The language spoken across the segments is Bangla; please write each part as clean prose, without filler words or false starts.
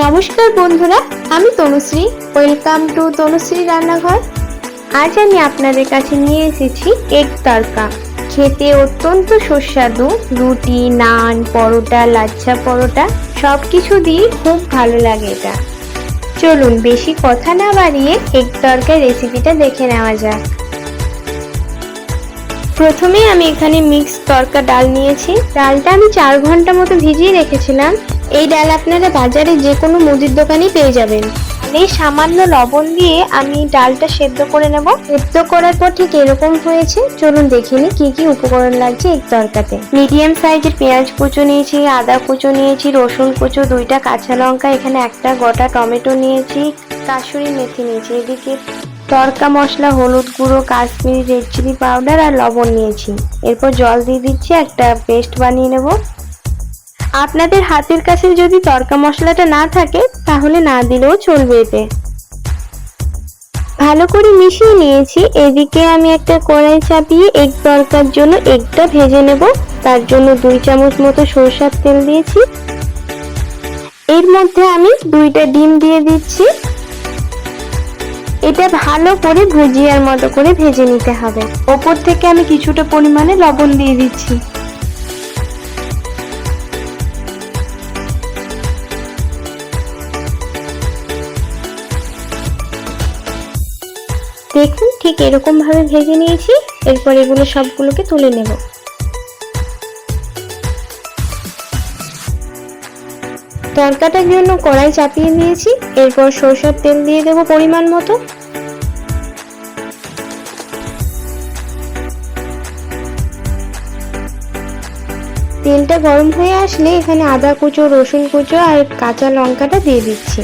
নমস্কার বন্ধুরা, আমি তনুশ্রী। ওয়েলকাম টু তনুশ্রী রান্নাঘর। আজ আমি আপনাদের কাছে নিয়ে এসেছি এগ তড়কা। খেতে অত্যন্ত সুস্বাদু। রুটি, নান, পরোটা, লাচ্ছা পরোটা সবকিছু দিয়ে খুব ভালো লাগে এটা। চলুন বেশি কথা না বাড়িয়ে এগ তড়কার রেসিপিটা দেখে নেওয়া যাক। প্রথমে আমি এখানে মিক্স তড়কা ডাল নিয়েছি। ডালটা আমি 4 ঘন্টা মতো ভিজিয়ে রেখেছিলাম। এই ডাল আপনারা বাজারে যে কোনো মুদির দোকানেই পেয়ে যাবেন। এই সামান্য লবণ দিয়ে আমি ডালটা সেদ্ধ করে নেব। সেদ্ধ করার পর ঠিক এরকম হয়েছে। চলুন দেখে নিই কি কি উপকরণ লাগছে এই তরকাতে। মিডিয়াম সাইজের পেঁয়াজ কুচো নিয়েছি, আদা কুচো নিয়েছি, রসুন কুচো, 2টা কাঁচা লঙ্কা, এখানে একটা গোটা টমেটো নিয়েছি, কাসুরি মেথি নিয়েছি। এদিকে তড়কা মশলা, হলুদ গুঁড়ো, কাশ্মীরি রেড চিলি পাউডার আর লবণ নিয়েছি। এরপর জল দিয়ে দিচ্ছি, একটা পেস্ট বানিয়ে নেব। আপনাদের হাতের কাছে যদি তড়কা মশলাটা না থাকে তাহলে না দিলেও চলবে। এতে ভালো করে মিশিয়ে নিয়েছি। এদিকে আমি একটা কড়াই চাপিয়ে এগ তড়কার জন্য এগটা ভেজে নেব। তার জন্য 2 চামচ মতো সরষের তেল দিয়েছি। এর মধ্যে আমি 2টা ডিম দিয়ে দিচ্ছি। এটা ভালো করে ভুজিয়ার মতো করে ভেজে নিতে হবে। ওপর থেকে আমি কিছুটা পরিমাণে লবণ দিয়ে দিচ্ছি। দেখুন ঠিক এরকম ভাবে ভেজে নিয়েছি। এরপর এগুলো সবগুলোকে তুলে নেব। তড়কাটার জন্য কড়াই চাপিয়ে দিয়েছি। এরপর সরষের তেল দিয়ে দেব পরিমাণ মতো। তেলটা গরম হয়ে আসলে এখানে আদা কুচো, রসুন কুচো আর কাঁচা লঙ্কাটা দিয়ে দিচ্ছি।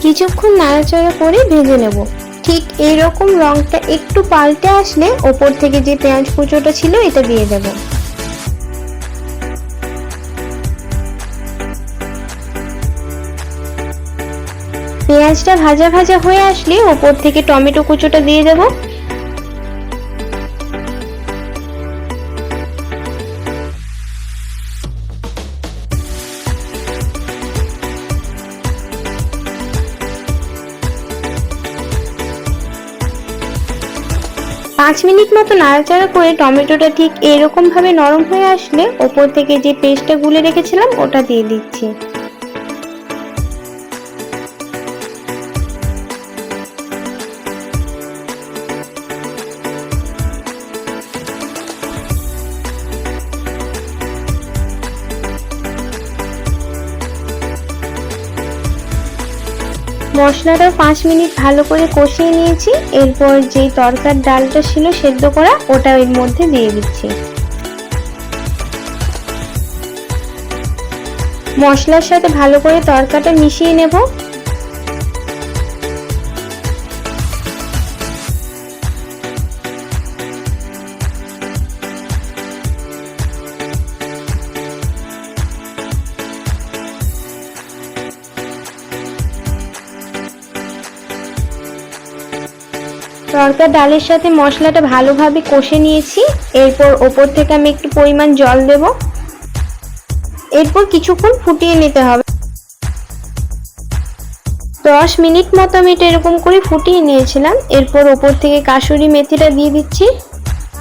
কিছুক্ষণ নাড়াচাড়া করে ভেজে নেব। ঠিক এইরকম রংটা একটু পাল্টে আসলে ওপর থেকে যে পেঁয়াজ কুচোটা ছিল এটা দিয়ে দেব। পেঁয়াজটা ভাজা ভাজা হয়ে আসলে ওপর থেকে টমেটো কুচোটা দিয়ে দেব। পাঁচ মিনিট মতো নাড়াচাড়া করে টমেটোটা ঠিক এরকম ভাবে নরম হয়ে আসলে ওপর থেকে যে পেস্টটা গুলে রেখেছিলাম ওটা দিয়ে দিচ্ছি। মশলাটা 5 মিনিট ভালো করে কষিয়ে নিয়েছি। এরপর যেই তড়কার ডালটা ছিল সেদ্ধ করা ওটা এর মধ্যে দিয়ে দিচ্ছি। মশলার সাথে ভালো করে তড়কাটা মিশিয়ে নেব। তড়কা ডালের সাথে মশলাটা ভালোভাবে কষে নিয়েছি। এরপর ওপর থেকে আমি একটু পরিমাণ জল দেব। এরপর কিছুক্ষণ ফুটিয়ে নিতে হবে। 10 মিনিট মতো আমি এটা এরকম করে ফুটিয়ে নিয়েছিলাম। এরপর ওপর থেকে কাসুরি মেথিটা দিয়ে দিচ্ছি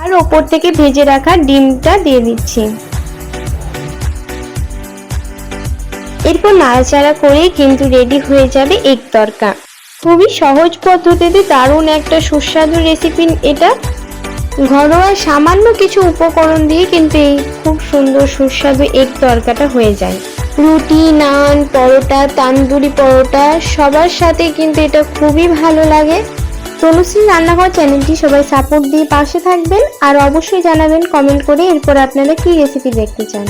আর ওপর থেকে ভেজে রাখা ডিমটা দিয়ে দিচ্ছি। এরপর নাড়াচাড়া করে কিন্তু রেডি হয়ে যাবে এগ তড়কা। খুবই সহজ পদ্ধতিতে দারুণ একটা সুস্বাদু রেসিপি এটা। ঘরোয়া সামান্য কিছু উপকরণ দিয়ে কিন্তু এই খুব সুন্দর সুস্বাদু এগ তড়কাটা হয়ে যায়। রুটি, নান, পরোটা, তান্দুরি পরোটা সবার সাথে কিন্তু এটা খুবই ভালো লাগে। তনুশ্রী রান্নাঘর চ্যানেলটি সবাই সাপোর্ট দিয়ে পাশে থাকবেন আর অবশ্যই জানাবেন কমেন্ট করে এরপর আপনারা কি রেসিপি দেখতে চান।